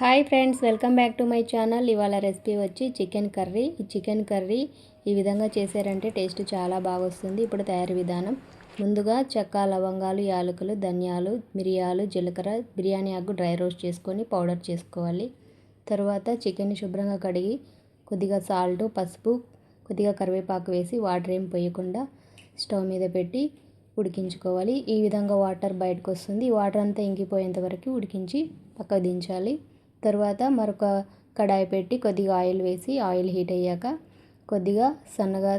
Hi friends, welcome back to my channel. ఇవాళ recipe వచ్చి chicken curry. ఈ chicken curry ఈ విధంగా చేశారంటే టేస్ట్ చాలా బాగా వస్తుంది. ఇప్పుడు తయారీ విధానం: ముందుగా చెక్క, లవంగాలు, యాలకులు, ధనియాలు, మిరియాలు, జీలకర్ర, బిర్యానీ ఆకు డ్రై రోస్ట్ చేసుకొని పౌడర్ చేసుకోవాలి. తర్వాత చికెన్ శుభ్రంగా కడిగి కొద్దిగా సాల్ట్, పసుపు, కొద్దిగా కరివేపాకు వేసి వాటర్ ఏం పోయకుండా స్టవ్ మీద పెట్టి ఉడికించుకోవాలి. ఈ విధంగా వాటర్ బయటకు వస్తుంది. ఈ వాటర్ అంతా ఇంకిపోయేంత వరకు ఉడికించి పక్కకు దించాలి. తర్వాత మరొక కడాయి పెట్టి కొద్దిగా ఆయిల్ వేసి ఆయిల్ హీట్ అయ్యాక కొద్దిగా సన్నగా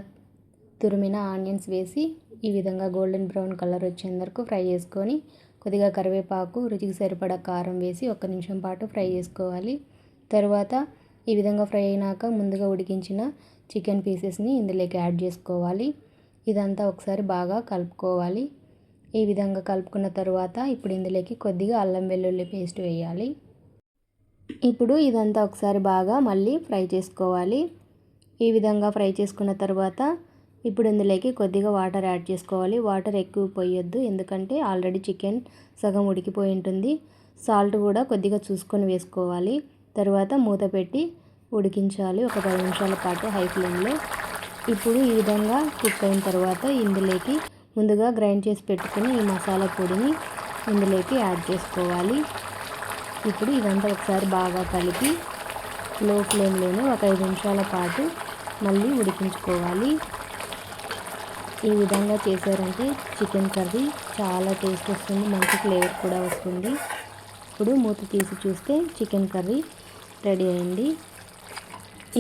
తురిమిన ఆనియన్స్ వేసి ఈ విధంగా గోల్డెన్ బ్రౌన్ కలర్ వచ్చేంత వరకు ఫ్రై చేసుకొని కొద్దిగా కరివేపాకు, రుచికి సరిపడా కారం వేసి 1 నిమిషం పాటు ఫ్రై చేసుకోవాలి. తర్వాత ఈ విధంగా ఫ్రై అయినాక ముందుగా ఉడికించిన చికెన్ పీసెస్ని ఇందులోకి యాడ్ చేసుకోవాలి. ఇదంతా ఒకసారి బాగా కలుపుకోవాలి. ఈ విధంగా కలుపుకున్న తర్వాత ఇప్పుడు ఇందులోకి కొద్దిగా అల్లం వెల్లుల్లి పేస్ట్ వేయాలి. ఇప్పుడు ఇదంతా ఒకసారి బాగా మళ్ళీ ఫ్రై చేసుకోవాలి. ఈ విధంగా ఫ్రై చేసుకున్న తర్వాత ఇప్పుడు ఇందులోకి కొద్దిగా వాటర్ యాడ్ చేసుకోవాలి. వాటర్ ఎక్కువ పోయొద్దు, ఎందుకంటే ఆల్రెడీ చికెన్ సగం ఉడికిపోయి ఉంటుంది. సాల్ట్ కూడా కొద్దిగా చూసుకొని వేసుకోవాలి. తర్వాత మూత పెట్టి ఉడికించాలి ఒక 10 నిమిషాల పాటు హై ఫ్లేమ్లో. ఇప్పుడు ఈ విధంగా కుక్ అయిన తర్వాత ఇందులోకి ముందుగా గ్రైండ్ చేసి పెట్టుకుని ఈ మసాలా పొడిని ఇందులోకి యాడ్ చేసుకోవాలి. ఇప్పుడు ఇదంతా ఒకసారి బాగా కలిపి లో ఫ్లేమ్లోనే ఒక 5 నిమిషాల పాటు మళ్ళీ ఉడికించుకోవాలి. ఈ విధంగా చేశారంటే చికెన్ కర్రీ చాలా టేస్ట్ వస్తుంది, మంచి ఫ్లేవర్ కూడా వస్తుంది. ఇప్పుడు మూత తీసి చూస్తే చికెన్ కర్రీ రెడీ అయింది.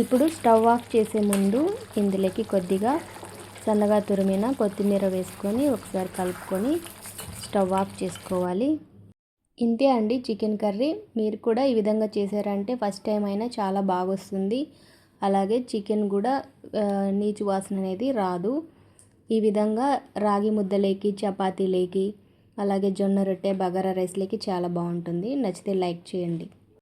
ఇప్పుడు స్టవ్ ఆఫ్ చేసే ముందు ఇందులోకి కొద్దిగా సన్నగా తురిమిన కొత్తిమీర వేసుకొని ఒకసారి కలుపుకొని స్టవ్ ఆఫ్ చేసుకోవాలి. ఇంతే అండి చికెన్ కర్రీ. మీరు కూడా ఈ విధంగా చేశారంటే ఫస్ట్ టైం అయినా చాలా బాగా వస్తుంది. అలాగే చికెన్ కూడా నీచు వాసన అనేది రాదు. ఈ విధంగా రాగి ముద్దలేకి, చపాతీలేకి, అలాగే జొన్న రొట్టె, బగారా రైస్లేకి చాలా బాగుంటుంది. నచ్చితే లైక్ చేయండి.